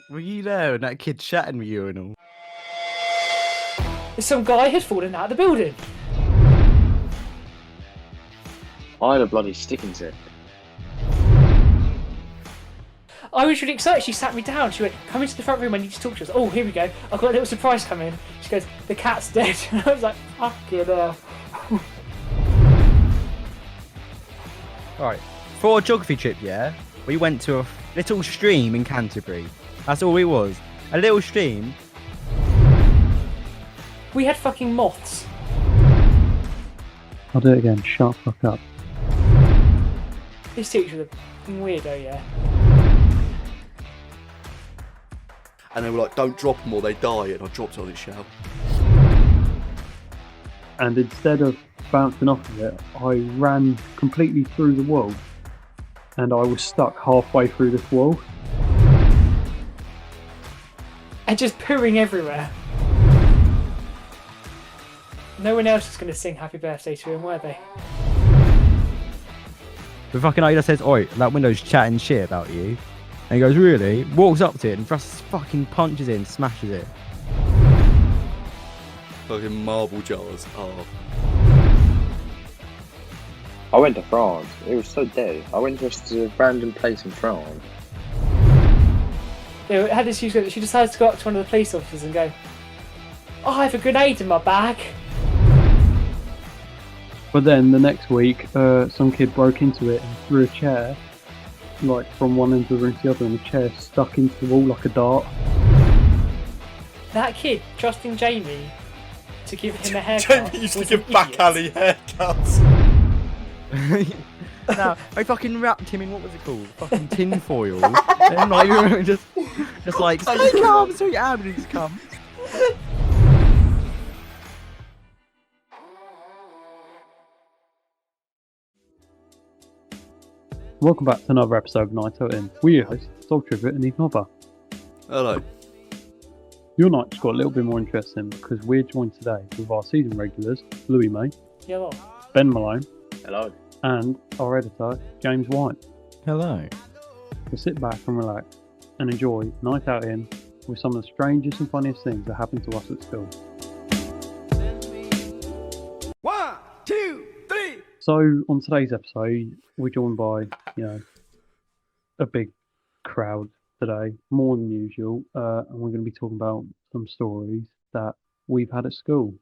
Were you there when that kid shat in the urinal? Some guy had fallen out of the building. I had a bloody stick insect. I was really excited. She sat me down. She went, "Come into the front room. I need to talk to us." Oh, here we go. I've got a little surprise coming. She goes, "The cat's dead." And I was like, "Fucking hell." Right. For a geography trip, yeah, we went to a little stream in Canterbury. That's all it was. A little stream. We had fucking moths. I'll do it again. Shut the fuck up. This teacher was a fucking weirdo, yeah. And they were like, "Don't drop them or they die," and I dropped it on its shell. And instead of bouncing off of it, I ran completely through the wall. And I was stuck halfway through this wall. And just pooing everywhere. No one else was going to sing happy birthday to him, were they? The fucking Ada says, "Oi, that window's chatting shit about you." And he goes, "Really?" Walks up to it and just fucking punches it and smashes it. Fucking marble jars. Oh. I went to France. It was so dead. I went to a random place in France. It had this huge. She decides to go up to one of the police officers and go, "Oh, I have a grenade in my bag." But then the next week, some kid broke into it and threw a chair, like from one end of the room to the other, and the chair stuck into the wall like a dart. That kid trusting Jamie to give him a haircut. Jamie used to was give an back idiot. alley haircuts. No, I fucking wrapped him in, what was it called? Fucking tin foil. And like, just like, "Hey, come, so your ambulance comes." Welcome back to another episode of Night Out In. We're your hosts, Soul Trivia and Eve Mother. Hello. Your night's got a little bit more interesting because we're joined today with our season regulars, Louis May, Yeah, well, Ben Malone, Hello. and our editor, James White. Hello. So sit back and relax and enjoy Night Out In with some of the strangest and funniest things that happened to us at school. 1, 2, 3. So on today's episode, we're joined by, a big crowd today, more than usual, and we're going to be talking about some stories that we've had at school.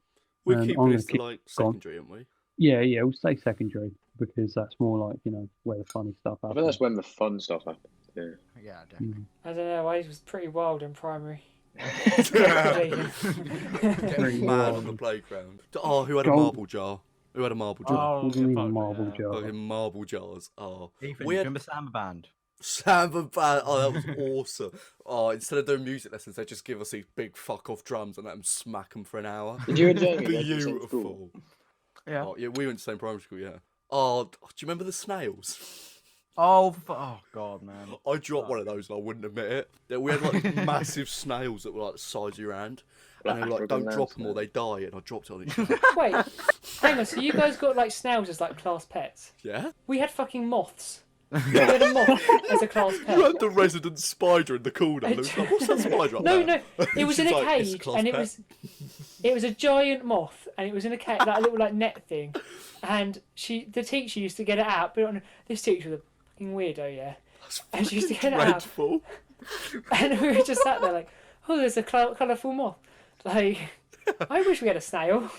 We're And keeping I'm this to gonna like go on. secondary, aren't we? Yeah, we'll say secondary because that's more like, where the funny stuff I happens. think that's when the fun stuff happened. Yeah. Yeah, definitely. Mm. I don't know. I was pretty wild in primary. Getting mad on the playground. Oh, who had a Go- marble jar? Who had a marble jar? What do you mean marble jar? Fucking marble jars. Oh, Ethan, we had remember Samba Band? Samba Band. Oh, that was awesome. Oh, instead of doing music lessons, they just give us these big fuck off drums and let them smack them for an hour. Did you and Jamie go to the same school? Beautiful. Yeah. Oh, yeah, we went to the same primary school. Yeah. Oh, do you remember the snails? Oh God, man. I dropped one of those and I wouldn't admit it. We had like these massive snails that were like the size of your hand. Like And they were like, African "Don't drop them or snails. they die." And I dropped it on each. Wait, hang on. So you guys got like snails as like class pets? Yeah? We had fucking moths. We had a moth as a class pet. You had the resident spider in the corner. And it was like, "What's that spider up No, there?" no, it was in She's a like, "It's a cage, class and pet." it was a giant moth, and it was in a cage, like a little like net thing, and the teacher used to get it out, but this teacher was a fucking weirdo, yeah, and she used to get it out, Dreadful. and we were just sat there like, "Oh, there's a colourful moth," like, I wish we had a snail.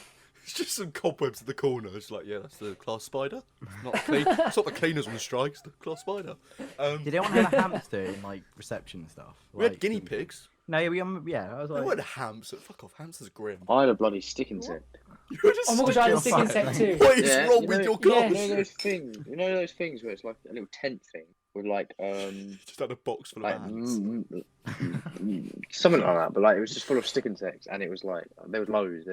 It's just some cobwebs in the corner. It's like, yeah, that's the class spider. Not clean. It's not the cleaners on the strike. It's the class spider. You don't want to have a hamster in like reception and stuff. We had Like, guinea pigs. No, I was They like, weren't hamsters. Fuck off. Hamsters are grim. I had a bloody stick insect. You were just Oh my gosh, I had a stick insect too. What is Yeah, wrong you with know- your yeah. class? You know those things? You know those things where it's like a little tent thing with like Just had a box full like of ants. something like that, but like it was just full of stick insects, and it was like there's loads,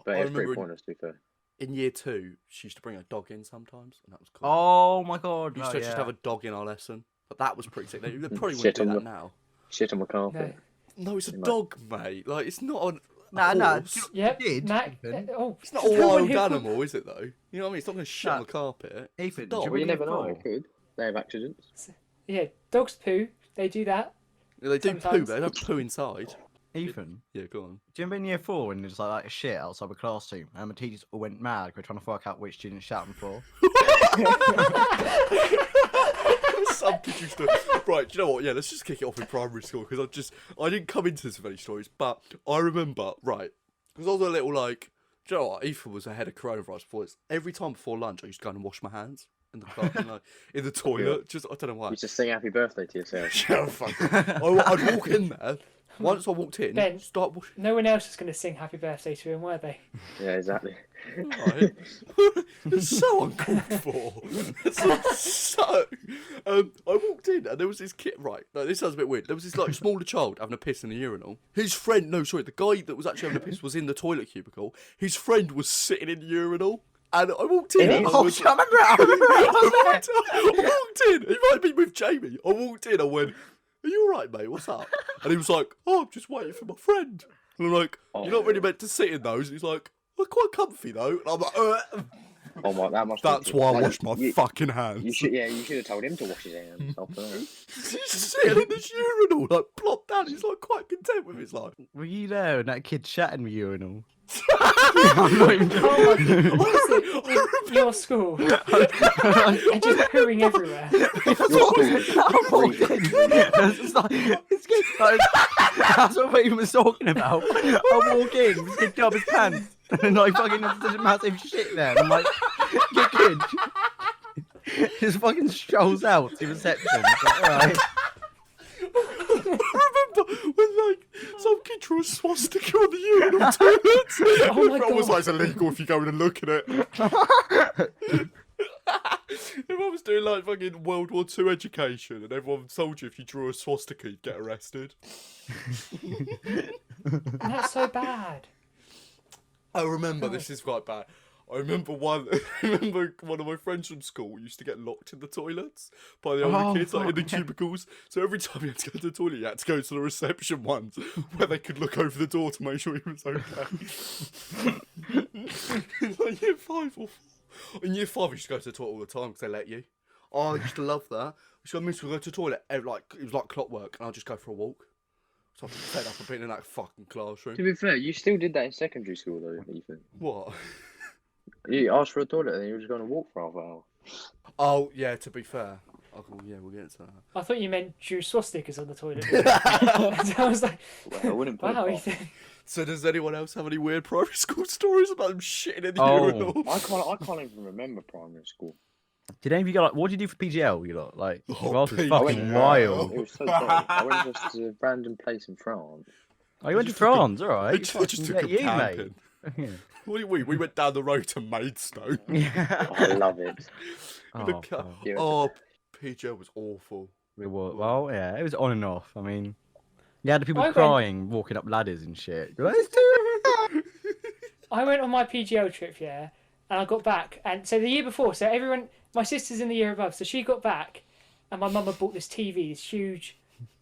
but I it was pretty remember pointless to be fair. In year 2, she used to bring a dog in sometimes, and that was cool. "Oh my God." We used to just have a dog in our lesson, but that was pretty sick. They probably Shit wouldn't do on that the- now. Shit on my No. carpet. No, it's a You might- dog, mate. Like, it's not a No. horse. Yep, Did, Mac. Ethan. Oh, It's not a no one wild who- animal, is it, though? You know what I mean? It's not going to shit No. on the carpet. It's a Ethan, dog. do Well, you Really never know. cool. It could. They have accidents. Yeah, dogs poo. They do that. They do poo, Sometimes. but they don't poo inside. Ethan, Yeah, go on. do you remember in year 4 when there was like shit outside the classroom and the teachers all went mad because we're trying to work out which student shat on the floor? Some kids used to. Right, do you know what? Yeah, let's just kick it off in primary school because I didn't come into this with any stories, but I remember, right, because I was a little like, do you know what? Ethan was ahead of coronavirus before this. Every time before lunch, I used to go and wash my hands in the class, in the toilet. Just I don't know why. You just sing happy birthday to yourself. Yeah, fuck. I'd walk in there. Once I walked in, Ben, start washing. No one else was going to sing happy birthday to him, were they? Yeah, exactly. Right. It's so uncalled for. I walked in and there was this kid. Right, no, this sounds a bit weird. There was this like smaller child having a piss in the urinal. His friend, no, sorry, the guy that was actually having a piss was in the toilet cubicle. His friend was sitting in the urinal. And I walked in. And I remember it. I walked in. He might have been with Jamie. I walked in. I went, "Are you all right, mate? What's up?" And he was like, "Oh, I'm just waiting for my friend." And I'm like, "You're not really meant to sit in those." And he's like, "We're quite comfy though." And I'm like, Oh my, that must. That's why I washed my fucking hands. You should have told him to wash his hands. He's sitting in this urinal, like plopped down. He's like quite content with his life. Were you there when that kid shat in the urinal? I'm not even Oh my god. What was it in your school? And just pooing everywhere. That's what he was talking about. I walk in, this kid got his pants, and I fucking there's a massive shit there. And I'm like, kid, just fucking strolls out to reception. Like, all right. I remember when like some kid drew a swastika on the urinal toilet. Oh my Everyone was God. like, "It's illegal if you go in and look at it." Everyone was doing like fucking World War II education, and everyone told you if you drew a swastika, you'd get arrested. That's so bad. I remember this is quite bad. I remember one of my friends from school used to get locked in the toilets by the older kids, like in the cubicles. So every time you had to go to the toilet, you had to go to the reception ones where they could look over the door to make sure he was okay. It's like year 5 or 4. In year 5, you used to go to the toilet all the time because they let you. Oh, I used to love that. So I used to go to the toilet, like it was like clockwork, and I'd just go for a walk. So I'm fed up of being in that fucking classroom. To be fair, you still did that in secondary school though, Ethan. What? You asked for a toilet and you were just going to walk for half an hour. Oh, yeah, to be fair. Yeah, we'll get into that. I thought you meant drew swastikas on the toilet. So I was like, Well, I wouldn't put wow, it past. Ethan. So does anyone else have any weird primary school stories about them shitting in the Oh. urinal? I can't even remember primary school. Did any of you go like? What did you do for PGL? You lot like? Oh, Ross was PGL. fucking wild. It was so dirty. I went just to a random place in France. Oh, you went to just took a- France, all right. I just took Get a you, camping. mate. What do you mean? We went down the road to Maidstone. Yeah. I love it. The Oh, ca- fuck. Yeah, oh, PGL was awful. We were, well, yeah, it was on and off. I mean, you had the people I went- crying, walking up ladders and shit. You're like, "It's too-" I went on my PGL trip, yeah, and I got back. And so the year before, so everyone, my sister's in the year above, so she got back, and my mum had bought this TV, this huge,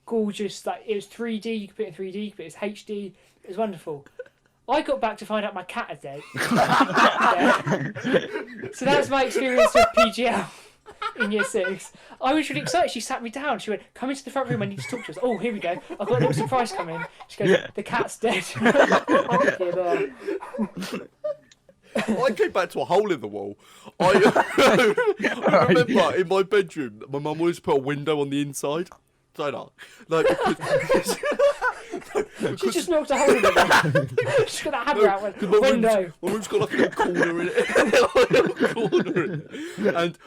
gorgeous, like, it was 3D, you could put it in 3D, you could put it in HD, it was wonderful. I got back to find out my cat had dead. So that was my experience with PGL in year 6. I was really excited. She sat me down. She went, "Come into the front room. I need to talk to us." Oh, here we go. I've got a little surprise coming. She goes, "The cat's dead." I came back to a hole in the wall. I remember in my bedroom, my mum always put a window on the inside. Don't I? Like, She just knocked a hole in it. She's got that hammer out. Went, window. My room's got like a little corner in it. A little corner in it. And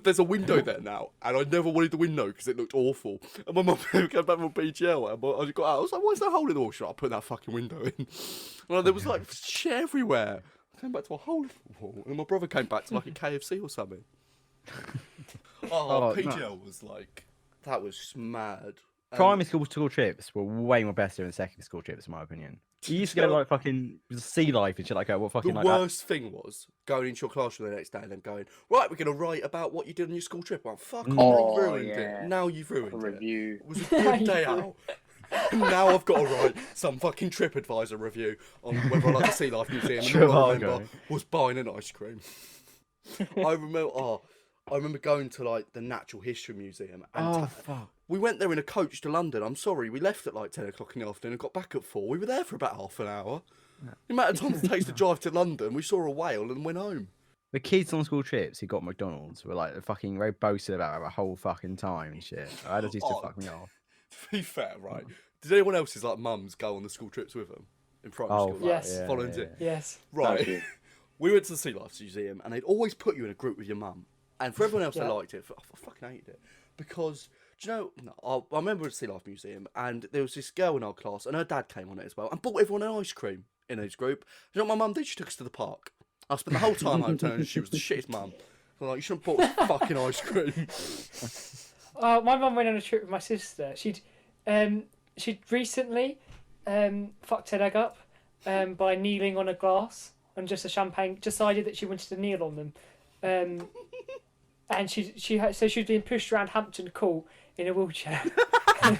there's a window there now. And I never wanted the window because it looked awful. And my mum came back from BGL and I got out. I was like, "Why is there a hole in the wall?" She's like, "I put that fucking window in." And there was like shit everywhere. I came back to a hole in the wall. And my brother came back to like a KFC or something. Oh, PGL was like, that was mad. Primary school trips were way more better than secondary school trips, in my opinion. You used to go to like fucking sea life and shit like that. What The fucking like that? worst thing was going into your classroom the next day and then going, "Right, we're going to write about what you did on your school trip." Well, fuck off, Oh, you ruined yeah. it. Now you've A ruined it. review. It was a good day out. Now I've got to write some fucking TripAdvisor review on whether I like the Sea Life Museum. And all I remember was buying an ice cream. I remember going to like the Natural History Museum. And Oh fuck! We went there in a coach to London. I'm sorry, we left at like 10 o'clock in the afternoon and got back at 4. We were there for about half an hour. The amount of time it takes to drive to London, we saw a whale and went home. The kids on school trips who got McDonald's were like fucking very boasted about it the whole fucking time and shit. That just used to fuck me off. To be fair, right? Did anyone else's like mums go on the school trips with them in primary school? Like, yes. Following it. Yes. Right. We went to the Sea Life Museum and they'd always put you in a group with your mum. And for everyone else, they liked it. I fucking hated it. Because, do you know, I remember at the Sea Life Museum and there was this girl in our class and her dad came on it as well and bought everyone an ice cream in his group. Do you know what my mum did? She took us to the park. I spent the whole time home telling her she was the shittest mum. I'm like, you shouldn't have bought fucking ice cream. My mum went on a trip with my sister. She'd recently fucked her leg up by kneeling on a glass and just a champagne. Decided that she wanted to kneel on them, and she'd been pushed around Hampton Court in a wheelchair, and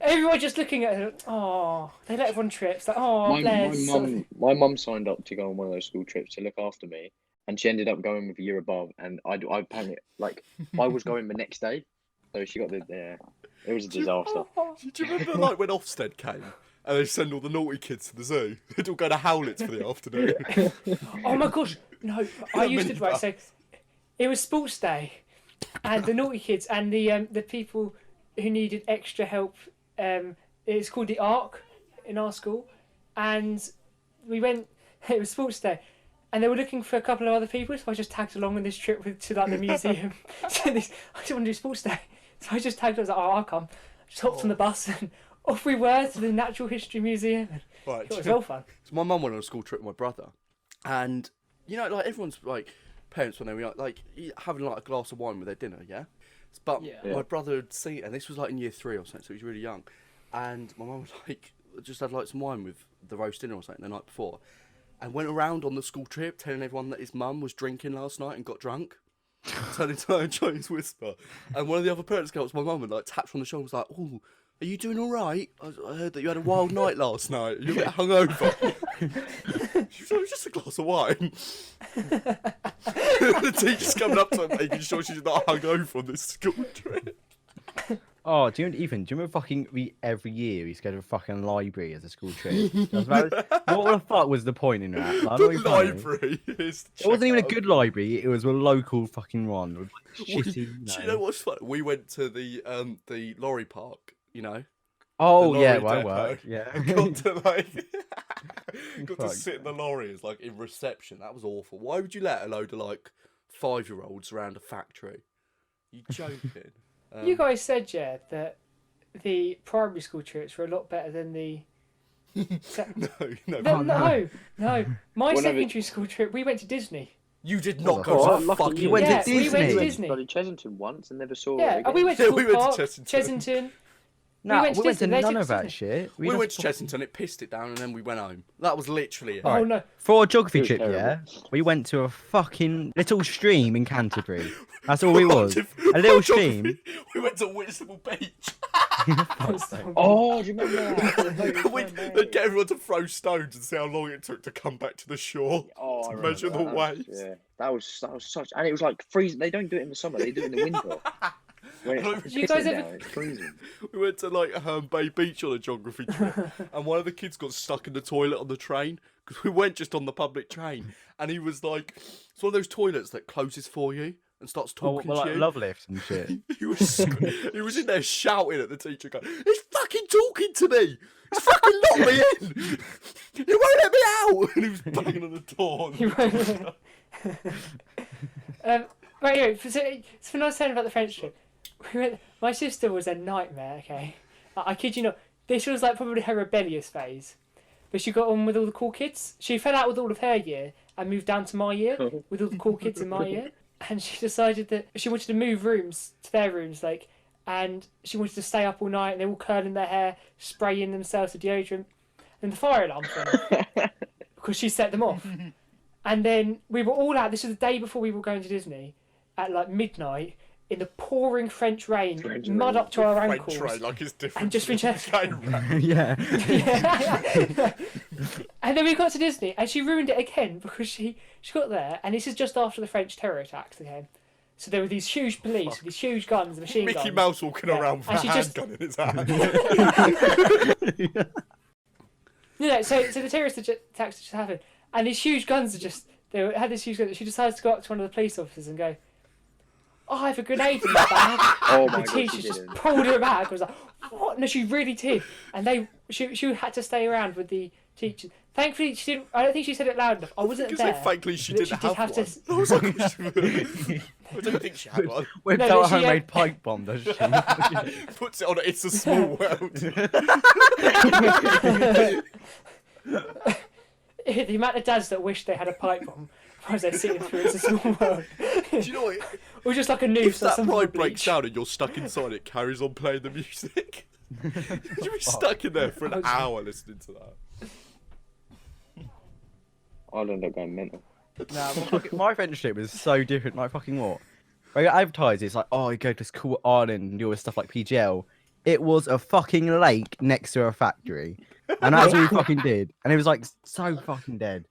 everyone just looking at her. Oh, they let everyone trip. It's like, oh, bless. My mum signed up to go on one of those school trips to look after me, and she ended up going with a year above. And I apparently like I was going the next day, so she got the. It was a disaster. Do you remember like when Ofsted came and they send all the naughty kids to the zoo? They'd all go to Howlett's for the afternoon. Oh my gosh, no! I used to right. So it was sports day, and the naughty kids and the people who needed extra help. It's called the Arc in our school, and we went. It was sports day, and they were looking for a couple of other people, so I just tagged along on this trip to like the museum. I just want to do sports day, so I just tagged. I was like, oh, I'll come. Just hopped on the bus and off we were to the Natural History Museum. Right, It was all fun. So my mum went on a school trip with my brother, and you know, like everyone's like parents when they were like having like a glass of wine with their dinner, yeah. But my brother had seen it, and this was like in year 3 or something, so he was really young. And my mum was like, just had like some wine with the roast dinner or something the night before, and went around on the school trip telling everyone that his mum was drinking last night and got drunk. Turning to her and Chinese whisper. And one of the other parents came up to my mum and like tapped her on the shoulder and was like, oh, are you doing all right? I heard that you had a wild night last night. You're a bit hungover. She was like, it was just a glass of wine. The teacher's coming up to her making sure she's not hungover on this school trip. Oh, do you remember fucking every year we used to go to a fucking library as a school trip? What the fuck was the point in that? Like, The library is. It wasn't even a good library. It was a local fucking one. With shitty. Do you know what's funny? We went to the lorry park. You know. Oh the yeah, lorry well, depot. work. Yeah. Got to like. Got to Fuck. sit in the lorry as like in reception. That was awful. Why would you let a load of like 5-year-olds around a factory? You joking? You guys said, that the primary school trips were a lot better than the. No. My secondary school trip, we went to Disney. You did not What? go to Lucky fucking. you went to we went to Disney. Disney. Bloody Chesington once and never saw it Yeah, again. we went to Yeah, Thorpe we went to Park, Chessington. Chesington. No, we went to Disney, they none took of that Disney. shit. We went to just Chessington, it pissed it down, and then we went home. That was literally it. Oh no! For a geography It was trip, terrible. yeah, we went to a fucking little stream in Canterbury. That's all we was. A little stream. We went to Whitstable Beach. Oh, do you remember that? They'd get everyone to throw stones and see how long it took to come back to the shore. Oh, I to remember measure that. the That was- waves. Yeah, that was such, and it was like freezing. They don't do it in the summer; they do it in the winter. When it's Did you guys pissing ever- down, it's freezing. We went to like Bay Beach on a geography trip, and one of the kids got stuck in the toilet on the train because we went just on the public train, and he was like, it's one of those toilets that closes for you and starts Oh, talking well, to like you. love lifts and shit. He was in there shouting at the teacher, going, "He's fucking talking to me! He's fucking locked me in! He won't let me out!" And he was banging on the door. Right, anyway, so when I was saying about the French trip, my sister was a nightmare. Okay, I kid you not. This was like probably her rebellious phase, but she got on with all the cool kids. She fell out with all of her year and moved down to my year with all the cool kids in my year. And she decided that she wanted to move rooms to their rooms, like, and she wanted to stay up all night. And they all curling their hair, spraying themselves with deodorant, and the fire alarm went off because she set them off. And then we were all out. This was the day before we were going to Disney, at like midnight in the pouring French rain, mud up to our ankles. French rain, like it's different. And just UK rain. Yeah. And then we got to Disney, and she ruined it again because she got there, and this is just after the French terror attacks again. So there were these huge police with these huge guns, and machine Mickey guns. Mouse walking Yeah. around with And a she just- handgun in his hand. No, so the terrorist attacks just happened, and these huge guns are just had this huge gun. She decides to go up to one of the police officers and go, "Oh, I have a grenade in my bag." Oh my The god, teacher she just didn't. pulled her back. I was like, "What?" No, she really did. And she had to stay around with the teacher. Thankfully, she didn't. I don't think she said it loud enough. I wasn't Because there. thankfully she but didn't she did have have one. to. I was like, I don't think she had one. Whips No, out but a she, homemade pipe bomb, does she? Puts it on It's a Small World. The amount of dads that wish they had a pipe bomb as they're sitting through It's a Small World. Do you know what? Or just like a If noose or that something. ride breaks down and you're stuck inside, it carries on playing the music. You'd be stuck in there for an hour listening to that. I'll end up going mental. Nah, my friendship was so different. Like fucking what? When you advertise, it's like, oh, you go to this cool island and do all this stuff like PGL. It was a fucking lake next to a factory, and that's what we fucking did. And it was like so fucking dead.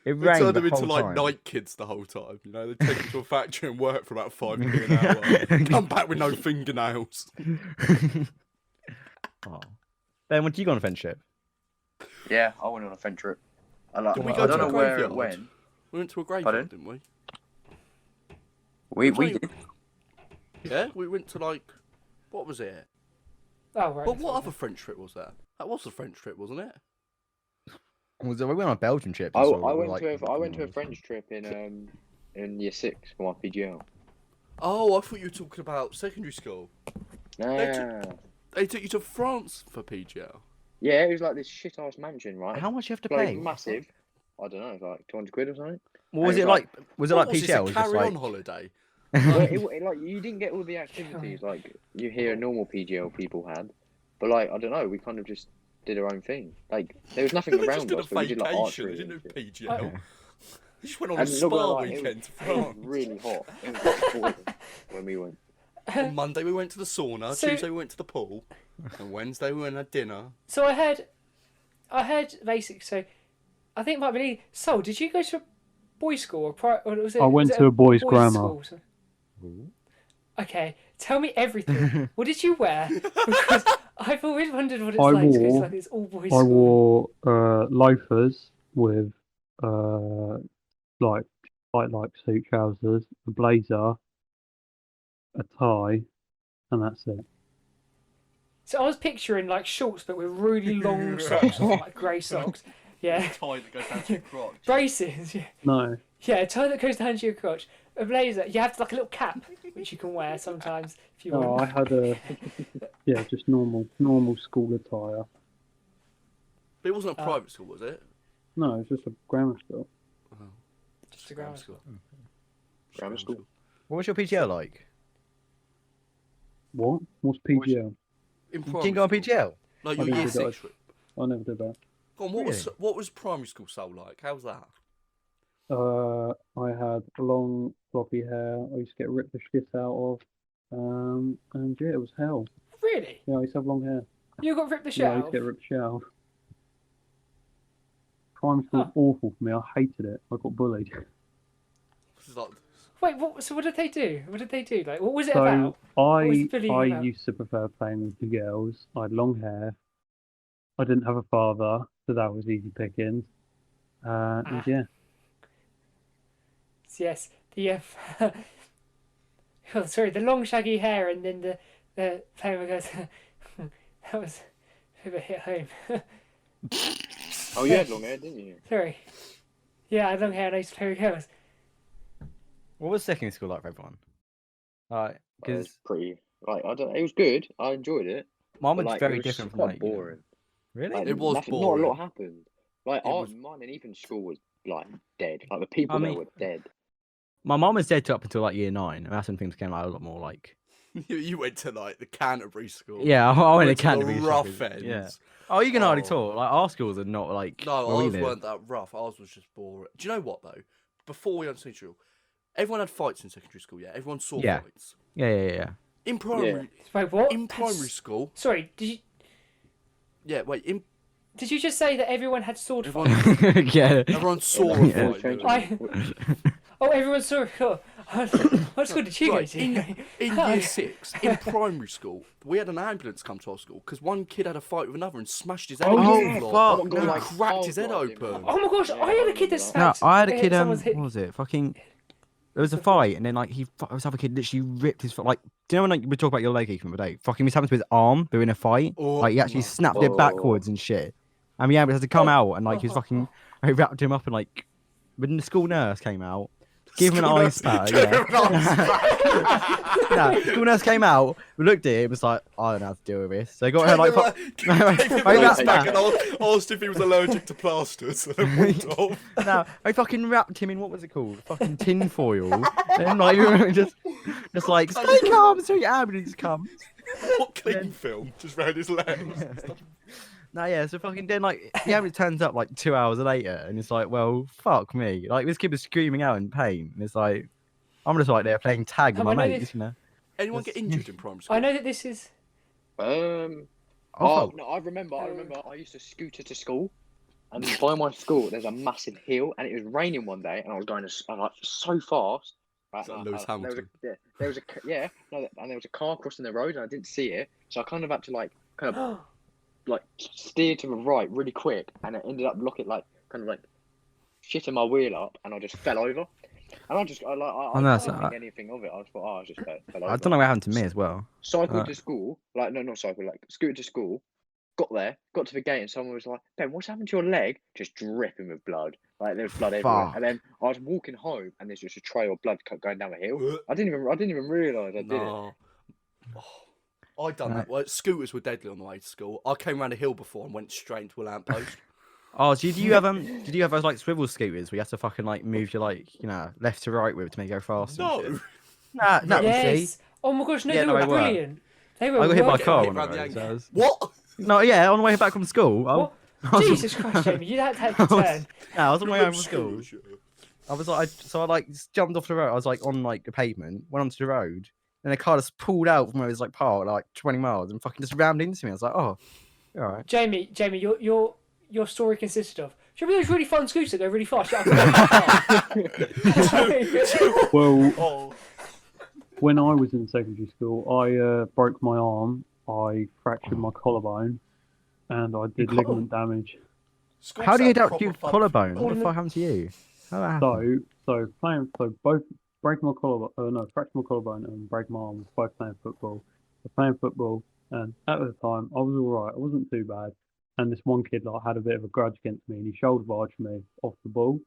It They rained turned the them into whole like time. night kids the whole time. You know, they take them to a factory and work for about 5 million an hour. Come back with no fingernails. Oh. Ben, when did you go on a friendship? Yeah, I went on a friend trip. I Did we I go don't to a know where graveyard? it went. We went to a graveyard, Pardon? didn't we? We did. Yeah, we went to like, what was it? Oh, right. But what other French trip was that? That was a French trip, wasn't it? We went on a Belgian trip. I, and I saw, went like, to I went to a French trip in year 6 for my PGL. Oh, I thought you were talking about secondary school. Nah. They took you to France for PGL. Yeah, it was like this shit ass mansion, right? How much you have to Like pay? massive. I don't know, it's like 200 quid or something. What was And it it was like? Was it like What was this, PGL? a Was it just carry-on like... holiday? Well, like you didn't get all the activities like you hear normal PGL people had, but like I don't know, we kind of just did our own thing. Like there was nothing They just around did a us. But we did like vacation. archery. They and didn't do shit. PGL. Oh. They just went on a And look, spa like, weekend to It was France. really hot. It was like 40 when we went. On Monday we went to the sauna. So- Tuesday we went to the pool. And Wednesday we went and had dinner. So I heard basic. So I think it might be. So did you go to a boys' school or was it? I went was it to a boys' boys' grammar. school? Okay, tell me everything. What did you wear? Because I've always wondered what it's I like. 'Cause wore- it's like it's all boys' I school. wore loafers with like suit trousers, a blazer, a tie, and that's it. So I was picturing like shorts, but with really long socks, like grey socks. Yeah, Tie that goes down to your crotch. braces. Yeah. No, Yeah, a tie that goes down to your crotch. A blazer. You have like a little cap, which you can wear sometimes if you no, want. I had just normal school attire. But it wasn't a Oh. private school, was it? No, it's just a grammar school. Just a grammar school. Just Grammar school. What was your PGL like? What? What's PGL? In You primary didn't go on school. PGL? Like I your didn't year do that. 6 trip. I never did that. Go on, what was primary school so like? How was that? I had long floppy hair. I used to get ripped the shit out of. And yeah, it was hell. Really? Yeah, I used to have long hair. You got ripped the shit Yeah, I out used to of? get ripped the shit out of. Primary school was awful for me. I hated it. I got bullied. This is like, Wait, so what did they do? What did they do? Like, what was it So about? was the I bullying about? used to prefer playing with the girls. I had long hair. I didn't have a father, so that was easy pickings. And yeah, Yes, the oh, sorry, the long shaggy hair, and then the playing goes. That was a bit hit home. Oh, you had long hair, didn't you? Sorry. Yeah, I had long hair and I used to play with girls. What was secondary school like for everyone? Like, It was because pretty. Like I don't. It was good. I enjoyed it. mine But, was like, very it was different from quite like you know. boring. Really? Like, It was Not a boring. lot happened. Like It was- mine and Ethan's school was like dead. Like the people I there mean- were dead. My mum was dead up until like year 9, and that's when things came out a lot more like. you went to like the Canterbury school. Yeah, I went to the Canterbury. rough ends. Yeah. Oh, you can hardly Oh. talk. Like our schools are not like. No, where we ours live. weren't that rough. Ours was just boring. Do you know what though? Before we went to secondary school, everyone had fights in secondary school. Yeah, everyone saw Yeah. fights. Yeah. In primary, Wait, what? in primary school. Sorry, Yeah, wait. In did you just say that everyone had sword everyone, fights? yeah. everyone saw Yeah, a that's fight. what didn't changed they? Oh, everyone saw. Oh, What school did you go Right, to? in year 6, in primary school, we had an ambulance come to our school because one kid had a fight with another and smashed his head Oh, against yeah. the floor. fuck. Someone got, no. like, Cracked his head hard-wired him. open. Oh my gosh, Yeah, I had I a kid that remember No, smacked. I had a kid. someone's hit. What was it? Fucking. There was a fight, and then like this other kid literally ripped his foot. Like, do you know when like we talk about your leg even today? Fucking, this happened to his arm doing a fight. Oh, Like he actually no. snapped it backwards and shit. And yeah, we had to come out and like he was fucking. I wrapped him up and like when the school nurse came out, gave him an ice pack. Yeah. No, school nurse came out. We looked at it. It was like I don't know how to deal with this. So I got her like. Gave him an ice wrapped pack that. and asked if he was allergic to plasters and then walked off. No, I fucking wrapped him in what was it called? Fucking tin foil. And like just like stay calm until your ambulance comes. What cling film just round his legs? No, yeah, so fucking then like the ambulance turns up like 2 hours later and it's like, well, fuck me. Like this kid was screaming out in pain. And it's like I'm just like there playing tag with I my know mates, this- you know. Anyone get injured in primary school? I know that this is. Oh, fuck. no, I remember. I used to scooter to school, and by my school there's a massive hill, and it was raining one day, and I was going like so fast. Right, Is that and Lewis Hamilton? There was a and there was a car crossing the road, and I didn't see it, so I kind of had to like steer to the right really quick, and it ended up looking like kind of like shitting my wheel up, and I just fell over. And I no, didn't so think anything of it. I just thought, I just fell over. I don't know what happened to me as well. Cycled to school, like no, not cycle, like scooted to school. Got there, got to the gate, and someone was like, "Ben, what's happened to your leg?" Just dripping with blood. Like there was blood everywhere. Fuck. And then I was walking home, and there's just a trail of blood going down the hill. I didn't even realise I did it. No. Oh, I done that. Well, scooters were deadly on the way to school. I came around a hill before and went straight into a lamppost. Oh, so did you have those like swivel scooters where you have to fucking like move your like, you know, left to right with to make it go faster? and No. shit? No, you see. Yes. Oh my gosh, no, Yeah, they no, were they were. brilliant. They were. I got hit by a working. car Hit on round the the road. So I angle. was... What? No, yeah, on the way back from school. What? I was- Jesus Christ, Jamie, you had to take a turn. Yeah, I was on my way home from school. I was like, I like just jumped off the road. I was like on like the pavement, went onto the road, and a car just pulled out from where it was like parked, like 20 miles, and fucking just rammed into me. I was like, oh, all right. Jamie, your story consisted of. Do you remember those really fun scooters that go really fast? Well, Oh. when I was in secondary school, I broke my arm, I fractured my collarbone, and I did ligament damage. School How do you sound adapt proper your fun. collarbone? What the fuck happened to you? How that happened? So both breaking my collarbone, fractured my collarbone and break my arm was both playing football. I was playing football, and at the time I was all right. I wasn't too bad. And this one kid like had a bit of a grudge against me, and he shoulder barged me off the ball,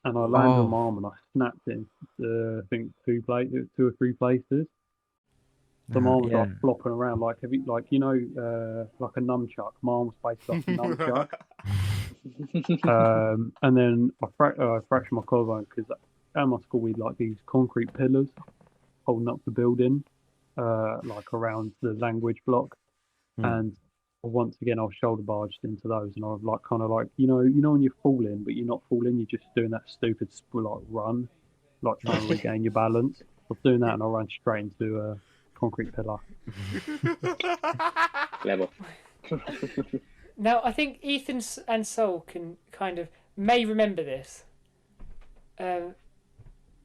and I landed on my arm and I snapped it in, I think 2 or 3 places. The arm was like flopping around like like like a nunchuck. My arm was basically like a nunchuck. And then I fractured my collarbone because at my school we like these concrete pillars holding up the building, like around the language block, and once again I was shoulder barged into those, and I was like kind of like you know when you're falling but you're not falling, you're just doing that stupid like run, like trying to regain your balance. I was doing that and I ran straight into a concrete pillar. Clever. Now, I think Ethan and Sol can may remember this.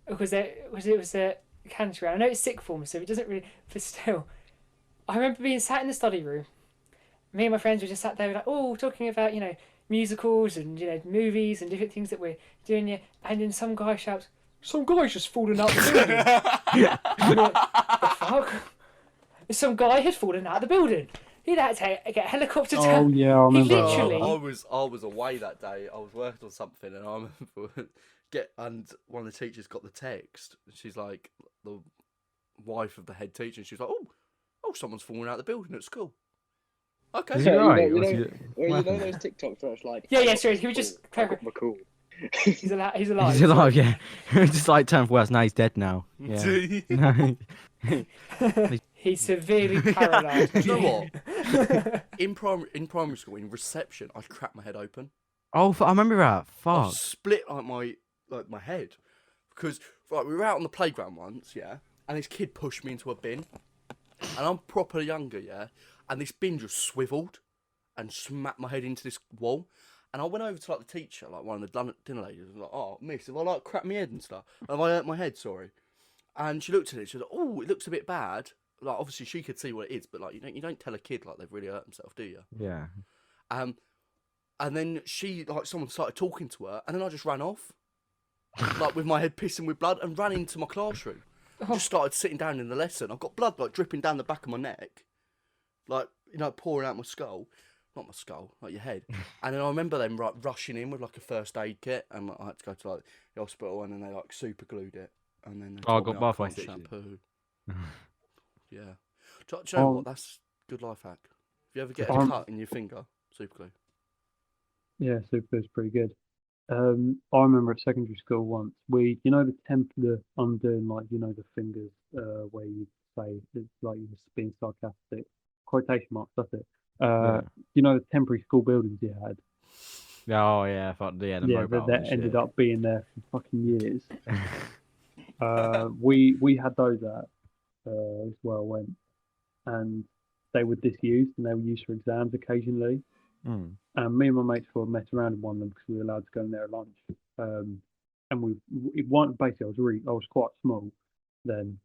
Because it was a cancer. I know it's sick form, so it doesn't really. But still, I remember being sat in the study room. Me and my friends were just sat there, like, talking about musicals and movies and different things that we're doing here. And then some guy shouts, "Some guy's just fallen out the building." I'm like, the fuck? Some guy had fallen out of the building. He'd had to get a helicopter down. Oh yeah, I remember. He literally. I was away that day. I was working on something, and I remember and one of the teachers got the text. She's like the wife of the head teacher. And she was like, "Oh, someone's fallen out of the building at school." Okay. Is he right? You Was know, he- well, you know those TikToks where it's like, Yeah, sorry. He was just I got the call. He's alive. He's alive. He's alive, yeah. Just like turned for worse. Now he's dead now. Yeah. No. He's severely paralysed. Do you know what? In primary school, in reception, I'd crack my head open. Oh, I remember that. I Fuck. split my head because we were out on the playground once, yeah, and this kid pushed me into a bin, and I'm proper younger, yeah, and this bin just swiveled and smacked my head into this wall. And I went over to like the teacher, like one of the dinner ladies, and was like, "Oh, miss, have I like cracked my head and stuff? Have I hurt my head? Sorry." And she looked at it. She was like, "Oh, it looks a bit bad." Like obviously she could see what it is, but like you don't tell a kid like they've really hurt themselves, do you? Yeah. And then someone started talking to her, and then I just ran off, like with my head pissing with blood, and ran into my classroom. Just started sitting down in the lesson. I've got blood like dripping down the back of my neck, like pouring out my skull, not my skull, like your head. And then I remember them rushing in with like a first aid kit, and I had to go to like the hospital, and then they like super glued it, and then they I told got me butterfly can't stitches. shampoo. Yeah. Do you know what? That's a good life hack. If you ever get a cut in your finger, super glue. Yeah, super is pretty good. I remember at secondary school once the undoing the fingers where you say it's like you're being sarcastic, quotation marks, that's it. Yeah. The temporary school buildings you had. Oh yeah, the mobile that and ended shit. up being there for fucking years. We had those as well and they were disused and they were used for exams occasionally. Mm. And me and my mates would mess around in one of them because we were allowed to go in there at lunch. And basically I was quite small then,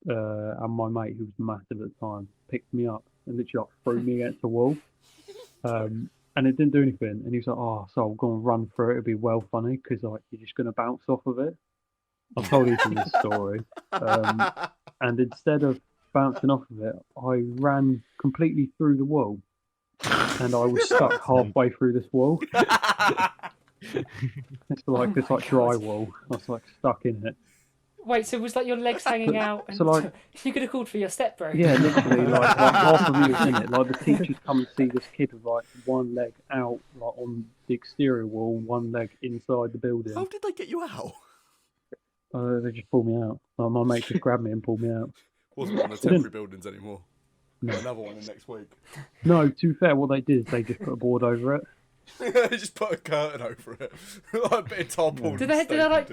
and my mate who was massive at the time picked me up and literally threw me against the wall. And it didn't do anything. And he was like, "Oh, so I'll go and run through it. It'll be well funny because like you're just gonna bounce off of it." I told Ethan this story, and instead of bouncing off of it, I ran completely through the wall, and I was stuck halfway through this wall. It's like drywall. I was like stuck in it. Wait, so was like your legs hanging out? And So, like- you could have called for your stepbro. Yeah, literally, like half of me was in it. Like the teachers come and see this kid with like one leg out, like on the exterior wall, one leg inside the building. How did they get you out? They just pulled me out. Like, my mate just grabbed me and pulled me out. Wasn't one of the temporary buildings anymore. No. Another one in next week. No, to be fair, what they did is they just put a board over it. They just put a curtain over it, like a bit of tarpaulin. Did they like?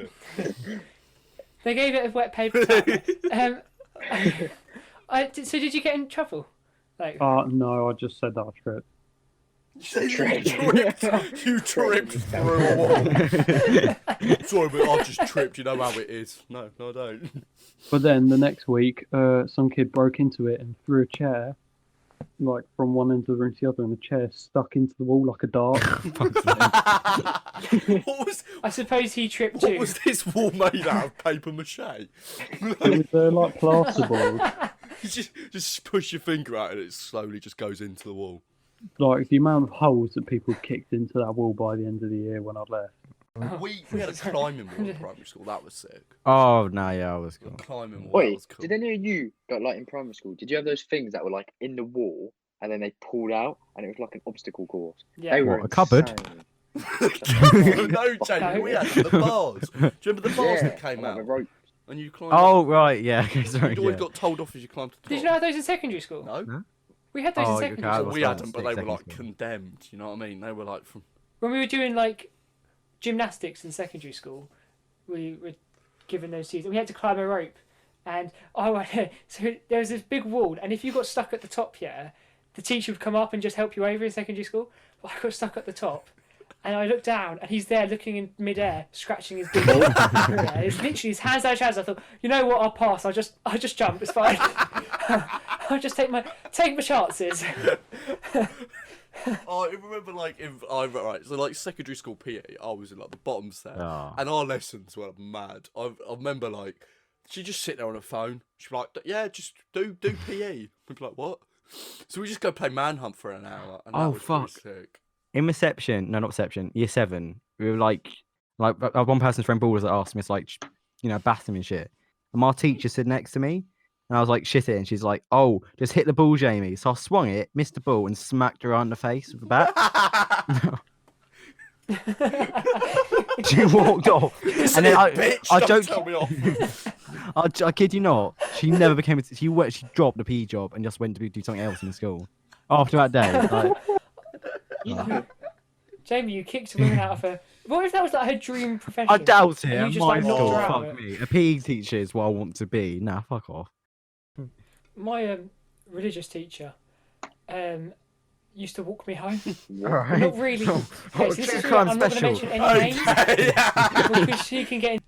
They gave it a wet paper towel. So did you get in trouble? Like, No, I just said that I tripped. You tripped through a wall. Sorry, but I just tripped. You know how it is. No, I don't. But then the next week, some kid broke into it and threw a chair, like from one end of the room to the other, and the chair stuck into the wall like a dart. I suppose he tripped What too. was this wall made out of? Paper mache? It was like plasterboard. You just push your finger out and it slowly just goes into the wall. Like the amount of holes that people kicked into that wall by the end of the year when I'd left. We had a climbing wall in primary school. That was sick. Oh no, yeah, I was cool. Climbing wall. That Wait, was cool. did any of you got like in primary school? Did you have those things that were like in the wall and then they pulled out and it was like an obstacle course? Yeah. They were What, a cupboard? insane. No, Jamie, we had the bars. Do you remember the bars that came like out? the rope. And you climbed Oh up? right, yeah. Okay, sorry. You'd always Yeah. got told off as you climbed to the top. Did you not have those in secondary school? No. We had those in Oh, secondary okay, I school. was We like had them, but they were secondary like school. condemned. You know what I mean? They were like from. When we were doing like gymnastics in secondary school, we were given those seats. We had to climb a rope, and so there was this big wall, and if you got stuck at the top, the teacher would come up and just help you over in secondary school. But I got stuck at the top, and I looked down, and he's there looking in midair, scratching his big. It's literally his hands out his hands. I thought, you know what? I'll pass. I'll just jump. It's fine. I'll just take my chances. I remember right, so like secondary school PE, I was in like the bottom set, Oh. and our lessons were mad. I remember like she'd just sit there on her phone. She'd be like, "Yeah, just do PE." We'd be like, "What?" So we just go play manhunt for an hour, and that Oh, was pretty fuck. sick. In reception, no, not reception. Year 7, we were like one person's friend Balders that asked me, it's like, bath him and shit. And my teacher stood next to me, and I was like, shit it, and she's like, "Oh, just hit the ball, Jamie." So I swung it, missed the ball, and smacked her on the face with the bat. She walked off, and then Bitch, I don't joked. tell me off. I kid you not. She never became. She dropped the PE job and just went to do something else in school. After that day, like, Jamie, you kicked women out of her. What if that was like her dream profession? I doubt it. And you At just, my like, knocked school, her out of fuck it? me. A PE teacher is what I want to be. Nah, fuck off. My religious teacher used to walk me home. Alright. Not really. Okay, so this is true really, crime I'm not going to special. mention any names Yeah. because she can get in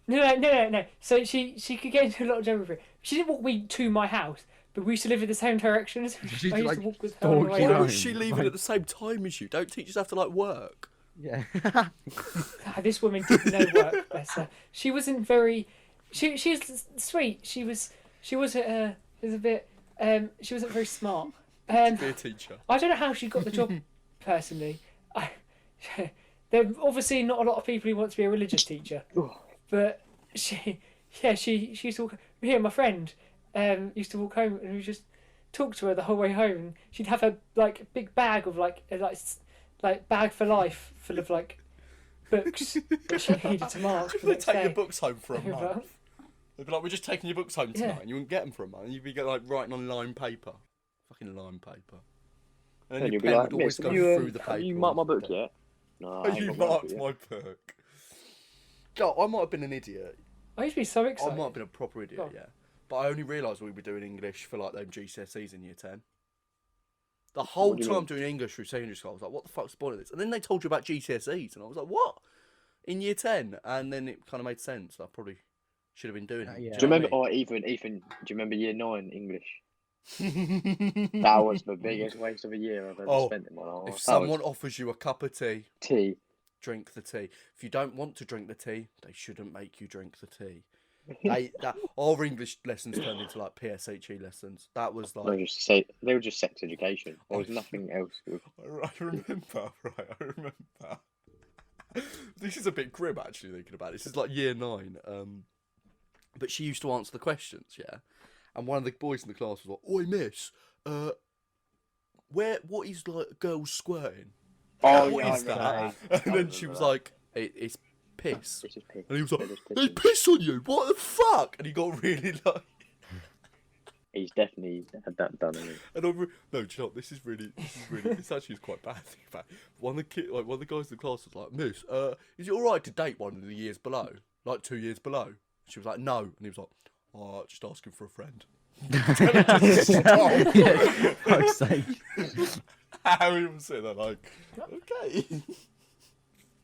No. So she could get into a lot of trouble for it. She didn't walk me to my house, but we used to live in the same direction. So She I used like to walk with her on the stalk way you Why home. was she home, leaving like- at the same time as you? Don't teachers have to like work? Yeah. This woman did no work, bless her. She wasn't very. She's sweet. She wasn't a bit. She wasn't very smart. Be a teacher. I don't know how she got the job. Personally, there are obviously not a lot of people who want to be a religious teacher, but she used to walk. Me and my friend used to walk home, and we just talk to her the whole way home. And she'd have a like big bag of like bag for life full of like books that she needed to mark. If for the they next take your day. books home for a About- month, they'd be like, "We're just taking your books home tonight," Yeah. and you wouldn't get them for a month. You'd be like writing on lined paper, fucking lined paper, and then And your you'll be pen like, would always "Miss, go have you, through the paper. have you marked my book yet?" No, I Have ain't you got my book marked yet. my book? God, I might have been an idiot. I used to be so I excited. might have been a proper idiot, Go on. yeah. But I only realised we were doing English for like them GCSEs in year 10. The whole do you time mean? doing English through secondary school, I was like, what the fuck's the point of this? And then they told you about GCSEs, and I was like, what? In year 10? And then it kind of made sense. I probably should have been doing it. Yeah. Do you remember? Or Ethan, do you remember year 9 English? That was the biggest waste of a year I've ever Oh, spent in my life. If someone offers you a cup of tea, tea, drink the tea. If you don't want to drink the tea, they shouldn't make you drink the tea. Our English lessons turned into like PSHE lessons. That was like they were just sex education. There was nothing else. I remember, right? I remember. This is a bit grim, actually, thinking about it. This is like year 9. But she used to answer the questions, yeah. And one of the boys in the class was like, "Oi, miss, what is like girls squirting? Oh, What yeah, is I remember that?" And I then she remember was that. like, "It's piss." This is piss. And he was They're like, just "They pissing. piss on you? What the fuck?" And he got really like. He's definitely had that done. Hasn't he? And no, do you know what? This actually is quite bad. Thing about it. One of the guys in the class was like, "Miss, is it all right to date one of the years below, like 2 years below?" She was like, "No," and he was like, "Oh, just asking for a friend." Yeah, fuck's sake. How he was sitting there like, okay.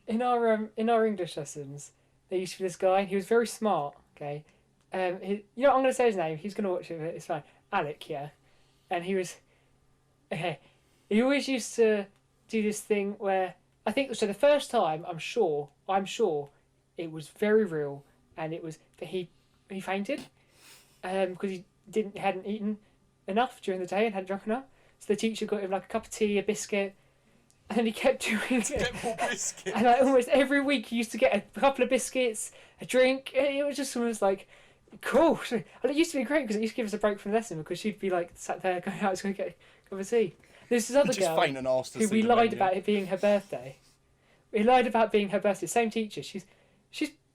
In our English lessons, there used to be this guy. He was very smart. Okay, you know what, I'm gonna say his name. He's gonna watch it. It's fine. Alec, yeah. And he was okay. He always used to do this thing where I think so. The first time, I'm sure, it was very real, and it was that he fainted, because he hadn't eaten enough during the day and hadn't drunk enough. So the teacher got him like a cup of tea, a biscuit, and then he kept doing it. Get more biscuits. And like almost every week he used to get a couple of biscuits, a drink. It was just almost like cool. And it used to be great because it used to give us a break from the lesson because she'd be like sat there going out to go get a cup of tea. There's this other Just girl faint and asked to who see we the lied menu. about it being her birthday. We lied about being her birthday. Same teacher. She's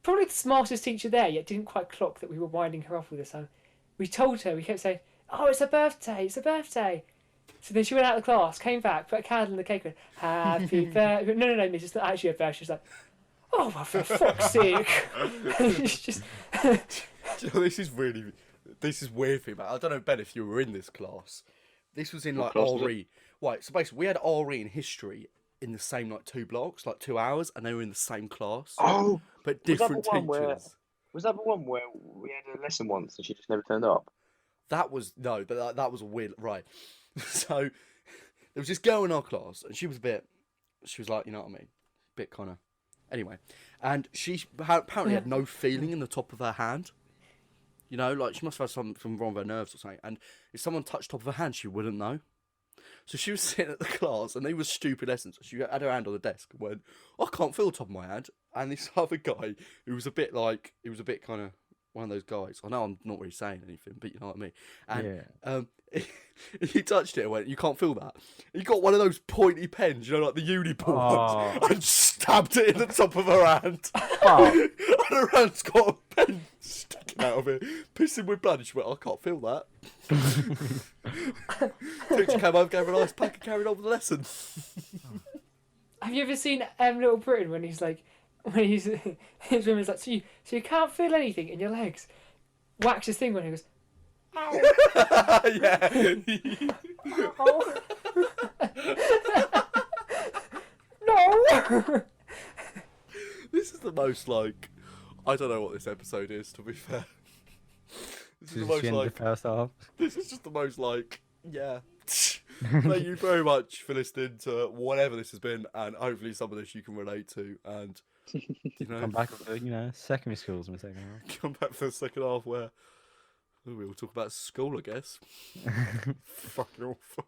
probably the smartest teacher there, yet didn't quite clock that we were winding her off all this time. We told her. We kept saying, "Oh, it's her birthday. It's her birthday." So then she went out of the class, came back, put a candle in the cake, and went, "Happy birthday." No, miss, it's not actually her birthday. She's like, "Oh, well, for fuck's sake." It's just... Do you know, this is weird for me, man. I don't know, Ben, if you were in this class. This was in What like class was it? RE. Right, so basically we had RE in history in the same like 2 blocks, like 2 hours, and they were in the same class. Oh, But was that the different one where- teachers. was that the one where we had a lesson once and she just never turned up? That was no, but that was a weird right. So there was this girl in our class, and she was like, you know what I mean, bit kind of. Anyway, and she apparently had no feeling in the top of her hand. You know, like she must have had something wrong with her nerves or something. And if someone touched top of her hand, she wouldn't know. So she was sitting at the class, and they were stupid lessons. She had her hand on the desk and went, "I can't feel the top of my hand." And this other guy, who was a bit kind of one of those guys. I know I'm not really saying anything, but you know what I mean. And he touched it and went, "You can't feel that." He got one of those pointy pens, you know, like the Uniball ones, and stabbed it in the top of her hand. And her hand's got a pen sticking out of it, pissing with blood. And she went, "I can't feel that." Teacher came over, gave her a nice pack, and carried on with the lesson. Have you ever seen Little Britain when he's his woman's like, so you can't feel anything in your legs? Whacks his thing when he goes, "Ow." Yeah. Oh. No. This is the most like I don't know what this episode is, to be fair. This is the Just most the end of like. the first half. This is just the most like. Yeah. Thank you very much for listening to whatever this has been, and hopefully some of this you can relate to, and you know, Come back with the, secondary schools in a second half. come back for the second half where we'll talk about school, I guess. Fucking awful.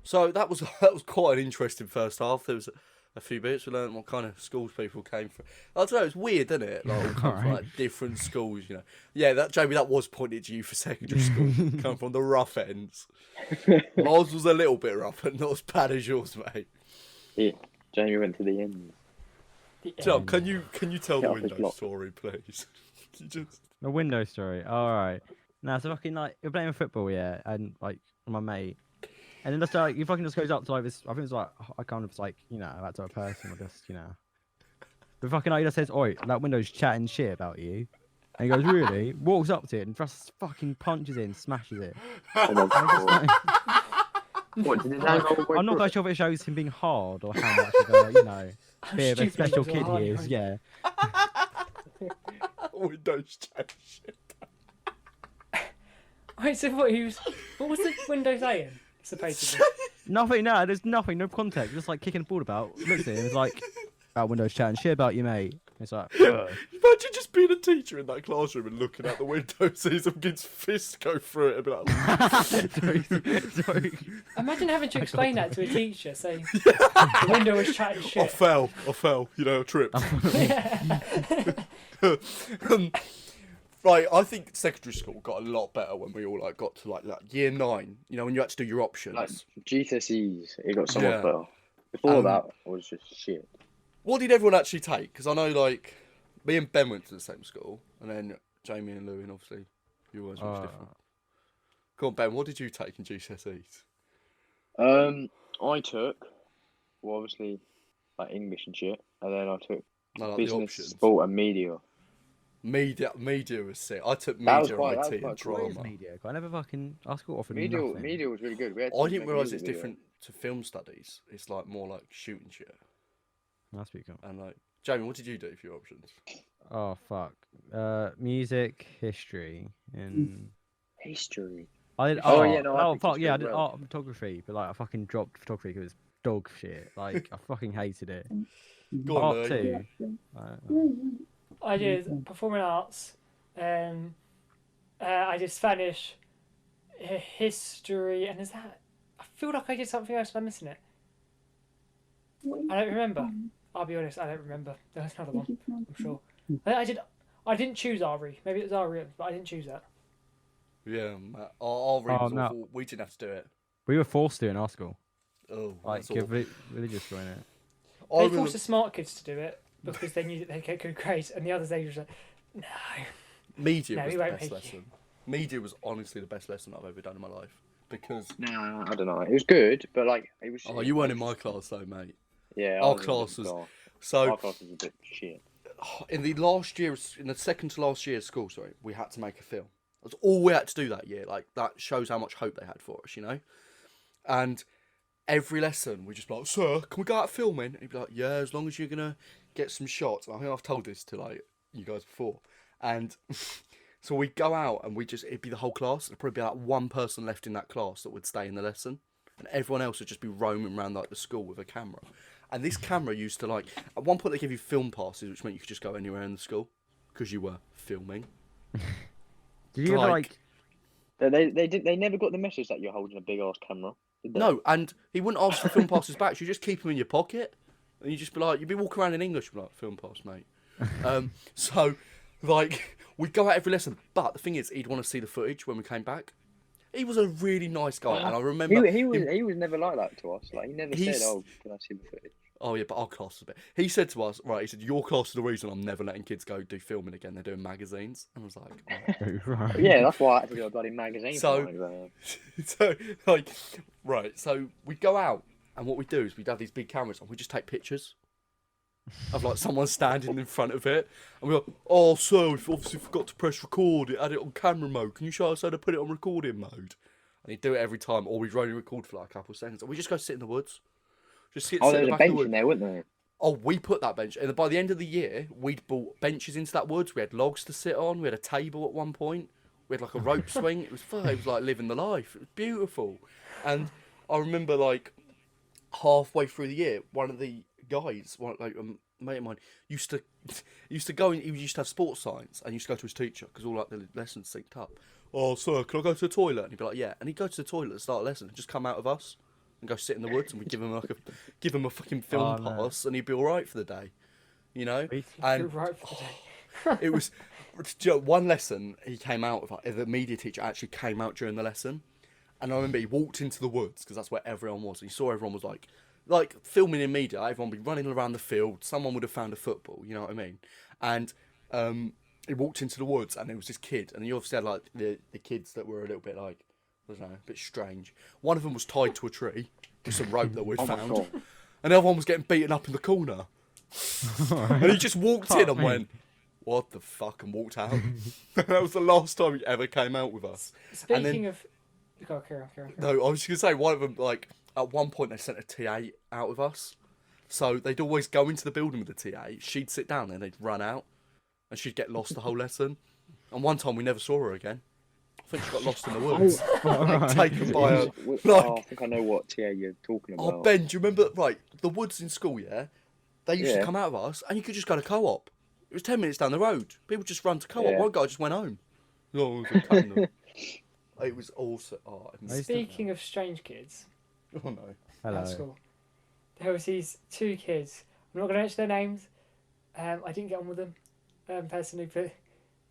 So that was quite an interesting first half. There was a few bits. We learned what kind of schools people came from. I don't know. It's weird, isn't it? Like all come from like different schools, you know. Yeah, that Jamie, that was pointed to you for secondary school. Come from the rough ends. Ours was a little bit rough, but not as bad as yours, mate. Yeah, Jamie went to the end. John, can you tell the Get off this window block. story, please? You just... The window story. All right. Now, so fucking like you're playing football, yeah, and like my mate, and then just like you fucking just goes up to like this. I think it's like I kind of like that type of person, or just But fucking like he just says, "Oi, that window's chatting shit about you," and he goes, "Really?" Walks up to it and just fucking punches it and smashes it. Oh my God. What, did his hand roll I'm not quite sure if it shows him being hard or how much of a bit of a stupid special was kid I? he is. Yeah. Windows chat shit. Wait, so what was the window saying? Supposedly. Nothing. No, there's nothing. No context. Just like kicking the ball about. Looks at him. It's like, "That window's chatting shit about you, mate." It's like, "Ugh." Imagine just being a teacher in that classroom and looking out the window, see some kid's fist go through it and be like, sorry. Imagine having to explain that to a teacher, saying the window was chatting I shit. fell, I tripped. Right, I think secondary school got a lot better when we all like got to like year 9. You know, when you had to do your options. Like GCSEs, it got so much Yeah. better. Before that, it was just shit. What did everyone actually take? Because I know like me and Ben went to the same school, and then Jamie and Louie, and obviously you always much different. Go on, Ben. What did you take in GCSEs? I took, well, obviously, like English and shit, and then I took No, like the business, options. sport, and media. Media was sick. I took That was media, quite- that IT, was and quite cool. drama. Media. I never fucking. Our school offered Media, nothing. media was really good. We had I to didn't make realise music it's video. different to film studies. It's like more like shooting shit. That's pretty cool. And like, Jamie, what did you do for your options? Oh fuck. Music, history, and History. I did. Oh, art. yeah, no, I Oh picked fuck yeah, I history did as well. art and photography, but like I fucking dropped photography because it was dog shit. Like I fucking hated it. Go on, Art Louis. too. I did performing arts. I did Spanish, history, and is that? I feel like I did something else. And I'm missing it. I don't remember. I'll be honest. I don't remember. There was another one. I'm sure. I didn't choose RE. Maybe it was RE, but I didn't choose that. Yeah, our read was no. awful. We didn't have to do it. We were forced to in our school. Oh, Like that's awful. religious school, innit? I They remember- forced the smart kids to do it because they knew that they'd get good grades, and the others they were just like, no. Media No, was we the won't best make you. lesson. Media was honestly the best lesson I've ever done in my life. Because Nah, I don't know. It was good, but like it was. you weren't in my class though, mate. Yeah, I our was in a class different was- class. So Our class was a bit shit. in the second to last year of school, sorry, we had to make a film. That's all we had to do that year. Like that shows how much hope they had for us, you know. And every lesson we just be like, "Sir, can we go out filming?" And he'd be like, "Yeah, as long as you're gonna get some shots." And I think I've told this to like you guys before. And so we'd go out and it'd be the whole class. There'd probably be like one person left in that class that would stay in the lesson, and everyone else would just be roaming around like the school with a camera. And this camera used to like at one point they gave you film passes, which meant you could just go anywhere in the school because you were filming. Did you ever Like- like? They never got the message that you're holding a big ass camera. Did they? No, and he wouldn't ask for film passes back. You just keep them in your pocket, and you just be like, you'd be walking around in English, be like, film pass, mate. So, like, we'd go out every lesson, but the thing is, he'd want to see the footage when we came back. He was a really nice guy, and I remember He was never like that to us. Like he never said, He's- "Oh, can I see the footage?" Oh yeah, but our class was a bit. He said to us, right? He said, "Your class is the reason I'm never letting kids go do filming again. They're doing magazines." And I was like, Right. Yeah, that's why I had to do a bloody magazine. So- for like that. so like, right. So we go out, and what we do is we'd have these big cameras, and we just take pictures of like someone standing in front of it, and we go, "Oh, so we've obviously forgot to press record. It had it on camera mode. Can you show us how to put it on recording mode?" And he'd do it every time, or we'd only record for like a couple of seconds, and we just go sit in the woods. Just sit. Oh, sit there in was the a back of the bench woods. in there, wasn't there? Oh, we put that bench, and by the end of the year, we'd bought benches into that woods. We had logs to sit on. We had a table at one point. We had like a rope swing. It was fun. It was like living the life. It was beautiful. And I remember like halfway through the year, one of the guys, like a mate of mine, used to go and he used to have sports science and used to go to his teacher because all like the lessons synced up. "Oh, sir, can I go to the toilet?" And he'd be like, "Yeah." And he'd go to the toilet and start a lesson and just come out of us and go sit in the woods, and we'd give him a fucking film no. pass, and he'd be all right for the day, you know. You're And right for the day. it was one lesson he came out of. The media teacher actually came out during the lesson, and I remember he walked into the woods because that's where everyone was. And he saw everyone was like filming in media. Everyone would be running around the field. Someone would have found a football. You know what I mean? And he walked into the woods, and there was this kid, and he obviously had like the kids that were a little bit like, I don't know, a bit strange. One of them was tied to a tree with some rope that we'd Oh my found, God. and the other one was getting beaten up in the corner. And he just walked in and me. went, "What the fuck?" and walked out. That was the last time he ever came out with us. And then- Speaking of, go carry on. No, I was just gonna say one of them. Like at one point, they sent a TA out with us, so they'd always go into the building with the TA. She'd sit down there, and they'd run out, and she'd get lost the whole lesson. And one time, we never saw her again. I think she got lost in the woods, like, taken by a. Oh, I think I know what TA you're talking about. Oh, Ben, do you remember? Right, the woods in school, yeah. They used to Yeah. come out of us, and you could just go to co-op. It was 10 minutes down the road. People just run to co-op. Yeah. One guy just went home. Oh, it was cutting them. It was awesome. Oh, I missed it. Speaking of strange kids Oh no. Hello. at school, there was these two kids. I'm not going to mention their names. I didn't get on with them personally, but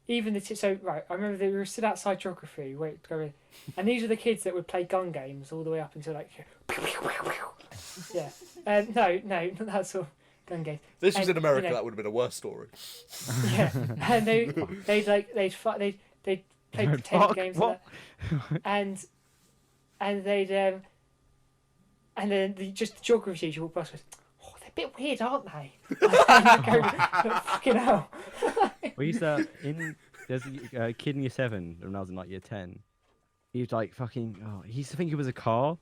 even the so right. I remember they were stood outside geography. Wait, go in, and these were the kids that would play gun games all the way up until like, yeah. No, not that sort of gun games. This was And, in America. you know- That would have been a worse story. Yeah, and they'd play pretend Fuck, games what? and that. and they'd and then just the geography teacher would bust with, "Oh, they're a bit weird, aren't they?" And I'd go, "Fucking hell." We used to there's a kid in year 7 when I was in like year 10. He was like fucking. Oh, he used to think it was a car.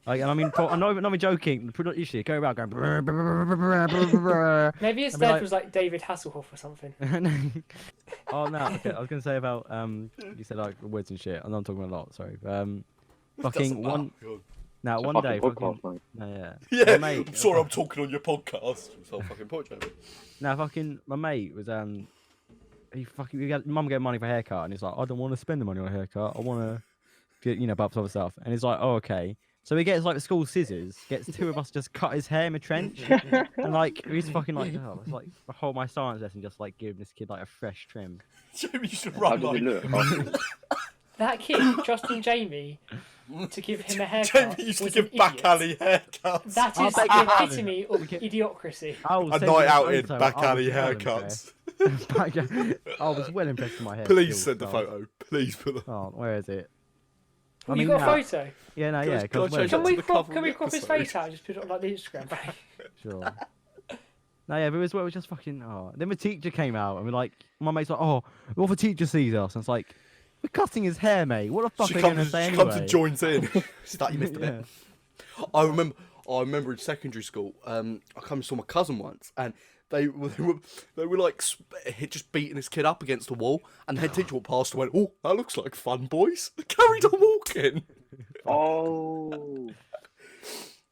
Like, and I mean, I'm not even joking. Usually, go around going. "Brr, brr, brr, brr, brr, brr." Maybe his I mean, dad like- was like David Hasselhoff or something. Oh no! Okay, I was gonna say about you said like words and shit. I know I'm talking a lot. Sorry. Fucking one. Now It's a one fucking day, podcast, fucking. mate. No, yeah. Yeah. My mate, I'm sorry, I'm talking on your podcast. So fucking podcast. Now fucking my mate was he got mum gave money for a haircut and he's like, I don't want to spend the money on a haircut. I want to get buff other stuff. And he's like, oh okay. So he gets like the school scissors, gets two of us to just cut his hair in a trench, and like he's fucking like, oh, it's like the whole my science lesson just like giving this kid like a fresh trim. Jamie used to How run does like. it look? That kid, trusting Jamie to give him a haircut, Jamie used to was give an back idiot. alley haircuts. That I'll is take the your pardon. epitome of idiocracy. I was A sending night a out in photo, back I was alley well haircuts. impressed. I was well impressed with my hair. Please still, send the so- photo. Please put the. Oh, where is it? Well, you got a now- photo. Yeah, no, Can I- yeah. can I 'cause change well- that to the cover Can of we the crop his episode? face out and just put it on like the Instagram page? Sure. No, yeah, but it was just fucking. Oh. Then the teacher came out and we're like, my mate's like, oh, what if the teacher sees us? And it's like, we're cutting his hair, mate. What the fuck She are you gonna comes, say she anyway? comes and joins in. She's like, you missed a bit. Yeah. I remember in secondary school, I come and saw my cousin once, and they were like just beating this kid up against the wall, and the head teacher walked past and went, "Oh, that looks like fun, boys." They carried on walking. Oh,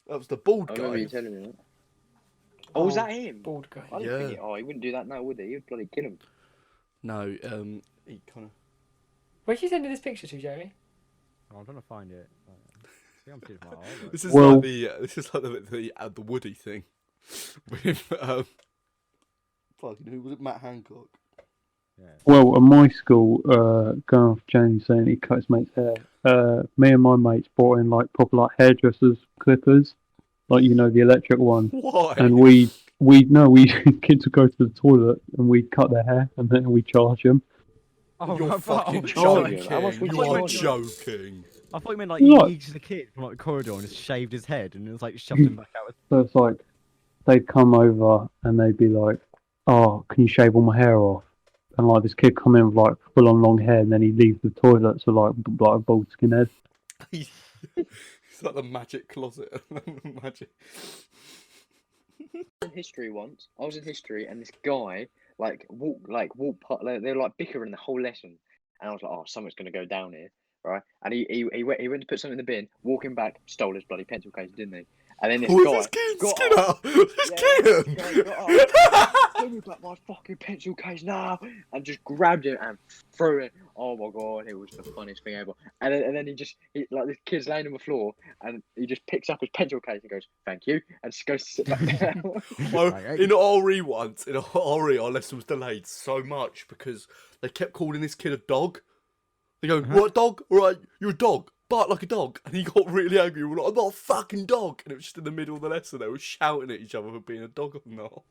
That was the bald I remember you guy. telling me that. Oh, was that him? Bald guy. I don't think he, he wouldn't do that now, would he? He'd bloody kill him. No, he kind of. Where'd you send me this picture to, Jamie? Oh, I'm trying to find it. I think I'm too far over. This is Well- like the Woody thing with fucking who was it? Matt Hancock. Yeah. Well, at my school, going off James saying he cut his mate's hair, me and my mates brought in like proper like hairdressers clippers, like the electric one, Why? and kids would go to the toilet and we cut their hair and then we charge them. Oh, You're right, fucking charging. joking. How much would You you are charge him? joking. I thought you meant like What? you used the kid from like the corridor and just shaved his head and it was like shoved him back out. So it's like they'd come over and they'd be like, "Oh, can you shave all my hair off?" And like this kid come in with like full on long hair, and then he leaves the toilet so like a bald skinhead. It's like the magic closet. Magic. In history once. I was in history, and this guy walked they were like bickering the whole lesson, and I was like, oh, something's gonna go down here, right? And he went to put something in the bin. Walking back, stole his bloody pencil case, didn't he? And then this guy got up. Skinner! Give me back my fucking pencil case now! And just grabbed it and threw it. Oh my god, it was the funniest thing ever. And then this kid's laying on the floor, and he just picks up his pencil case and goes, "Thank you," and just goes to sit back down. In RORY once, in RORY, our lesson was delayed so much because they kept calling this kid a dog. They go, "What dog? All right, you're a dog. Bark like a dog." And he got really angry. We were like, "I'm not a fucking dog." And it was just in the middle of the lesson. They were shouting at each other for being a dog or not.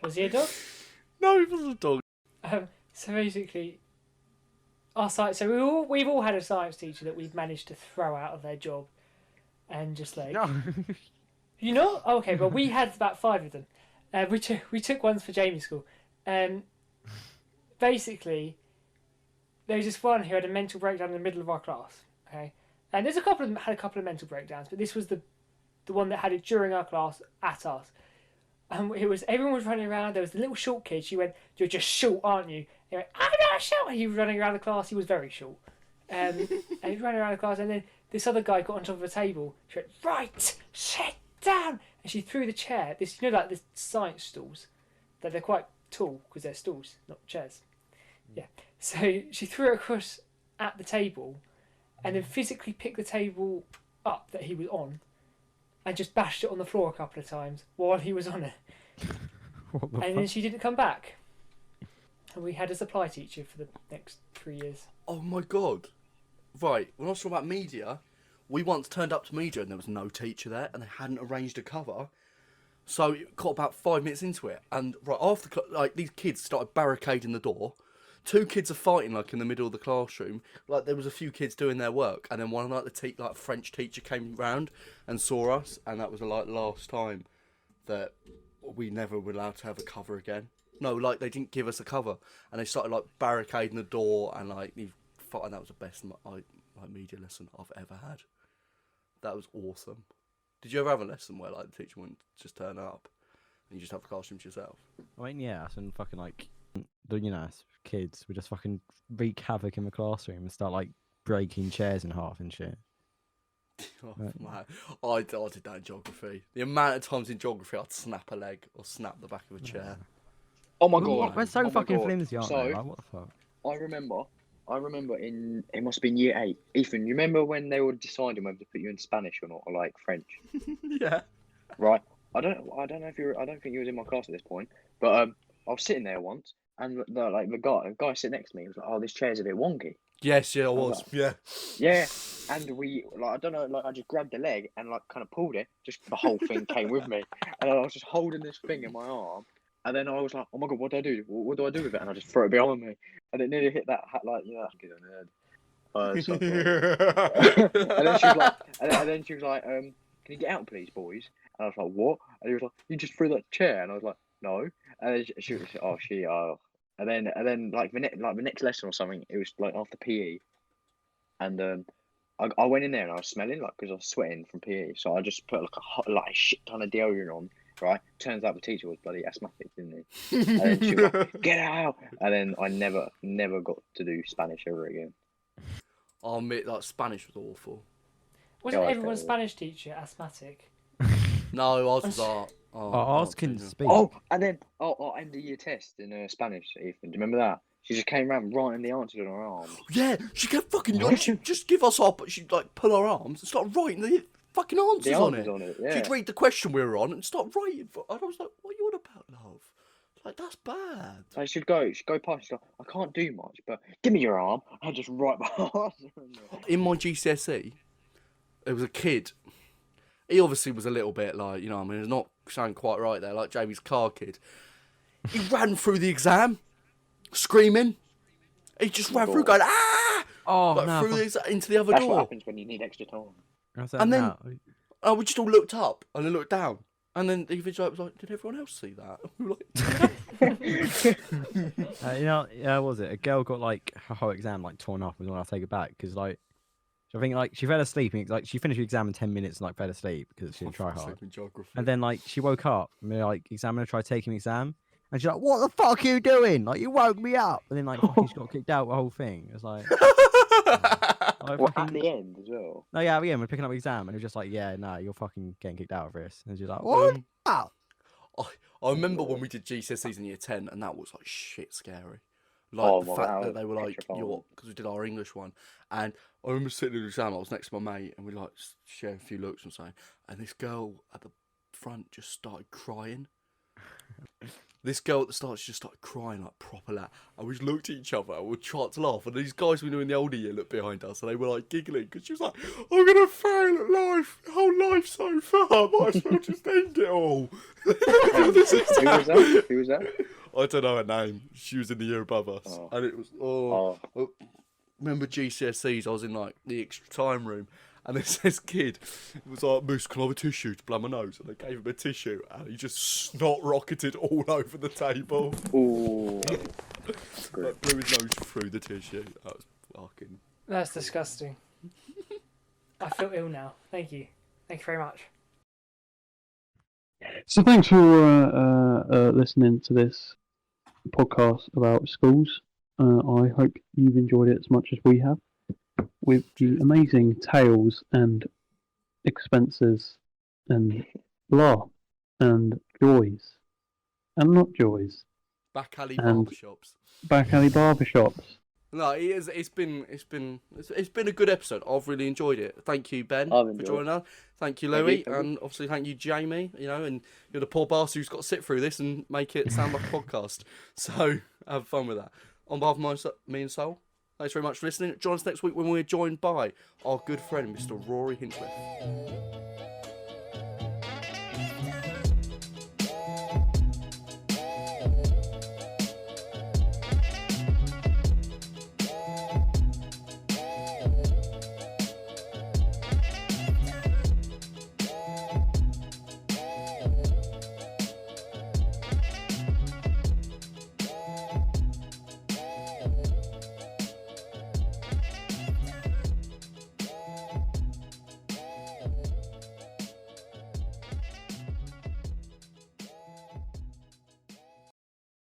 Was he a dog? No, he wasn't a dog. So basically, our science. So we've all had a science teacher that we've managed to throw out of their job, and just like No. you know. Oh, okay, but we had about 5 of them. We took ones for Jamie's school. Basically, there was this one who had a mental breakdown in the middle of our class. Okay, and there's a couple of them had a couple of mental breakdowns, but this was the one that had it during our class at us. Everyone was running around. There was the little short kid. She went, "You're just short, aren't you?" He went, "I'm not short." And he was running around the class. He was very short. And he was running around the class. And then this other guy got on top of a table. She went, "Right, sit down." And she threw the chair. Like the science stools, that they're quite tall because they're stools, not chairs. Yeah. So she threw it across at the table, and then physically picked the table up that he was on, and just bashed it on the floor a couple of times while he was on it. And then she didn't come back. And we had a supply teacher for the next 3 years. Oh my god. Right, when I was talking about media, we once turned up to media and there was no teacher there and they hadn't arranged a cover. So it got about 5 minutes into it. And right after, these kids started barricading the door. 2 kids are fighting in the middle of the classroom. There was a few kids doing their work, and then one the French teacher came round and saw us, and that was the last time that we never were allowed to have a cover again. No, they didn't give us a cover, and they started barricading the door, and and that was the best media lesson I've ever had. That was awesome. Did you ever have a lesson where the teacher wouldn't just turn up and you just have the classroom to yourself? I mean, yeah, that's when fucking kids would just fucking wreak havoc in the classroom and start breaking chairs in half and shit. Oh, man. I did that in geography. The amount of times in geography I'd snap a leg or snap the back of a chair. Oh my god. We're so fucking flimsy, aren't So, they? What the fuck? I remember it must have been year 8. Ethan, you remember when they were deciding whether to put you in Spanish or not, or French? Yeah. Right. I don't know if I don't think you was in my class at this point, but I was sitting there once, and the guy sitting next to me was like, "Oh, this chair's a bit wonky." Yes, yeah, I was. Yeah. Yeah, and we I don't know, I just grabbed the leg and kind of pulled it. Just the whole thing came with me, and I was just holding this thing in my arm, and then I was like, "Oh my god, what do I do? What do I do with it?" And I just threw it behind me, and it nearly hit that kid on the head. And then she was like, "Can you get out, please, boys?" And I was like, "What?" And he was like, "You just threw that chair," and I was like, "No." And then she was like, and then the next lesson or something, it was after PE, and I went in there and I was smelling because I was sweating from PE, so I just put a shit ton of deodorant on. Right, turns out the teacher was bloody asthmatic, didn't he? And then she was like, "Get out!" And then I never got to do Spanish ever again. I'll admit Spanish was awful. Wasn't everyone's Spanish teacher asthmatic? No, ours was art. Ours couldn't speak. Oh, and then our end of year test in Spanish, Ethan. Do you remember that? She just came around writing the answers on her arms. Yeah, she kept fucking she'd just give us up. She'd pull her arms and start writing the fucking answers on it. Yeah. She'd read the question we were on and start writing. And I was like, "What are you on about, love?" Like, that's bad. I should go past. She's like, I can't do much, but give me your arm. I just right behind her. In my GCSE, there was a kid. He obviously was a little bit like, you know, I mean, it's not sound quite right there, like Jamie's car kid. He ran through the exam, screaming. He just ran through, going, ah! Oh, like, no. through into the other That's what door. happens when you need extra time. And then we just all looked up and then looked down. And then the invigilator was like, did everyone else see that? We were like, You know, yeah, what was it? A girl got like her whole exam like torn off, and when I take it back because like I think like she fell asleep and like she finished the exam in 10 minutes and like fell asleep because she didn't try hard. And then like she woke up and the like examiner tried taking the exam and she's like, "What the fuck are you doing? Like you woke me up!" And then like fucking she got kicked out the whole thing. It was like, Well, at the end as well. no, yeah, we're picking up the exam and it was just like, yeah, no, you're fucking getting kicked out of this. And she's like, what? I remember when we did GCSEs in year 10 and that was like shit scary. Like the fact that they were like, because we did our English one. And I remember sitting in the exam, I was next to my mate and we like sharing a few looks and saying, and this girl at the front just started crying. This girl at the start, she just started crying like proper loud. And we just looked at each other and we tried to laugh. And these guys we knew in the older year looked behind us and they were like giggling because she was like, I'm going to fail at life. Whole life so far. Might as well just end it all. Who was that? Who was that? I don't know her name. She was in the year above us. Oh. And it was, remember GCSEs, I was in like the extra time room. And there's this kid was like, Moose, can I have a tissue to blow my nose? And they gave him a tissue and he just snot rocketed all over the table. Ooh. Like, blew his nose through the tissue. That was fucking... That's disgusting. I feel ill now. Thank you. Thank you very much. So thanks for listening to this podcast about schools. I hope you've enjoyed it as much as we have, with the amazing tales and expenses and blah and joys and not joys. Back alley And- barbershops. Back alley barbershops. No, it's been a good episode. I've really enjoyed it. Thank you, Ben, I've for enjoyed joining us. Thank you, Thank Louis, you, thank and obviously thank you, Jamie. You know, and you're the poor bastard who's got to sit through this and make it sound like a podcast. So have fun with that. On behalf of me and Sol, thanks very much for listening. Join us next week when we're joined by our good friend, Mr. Rory Hinchliff.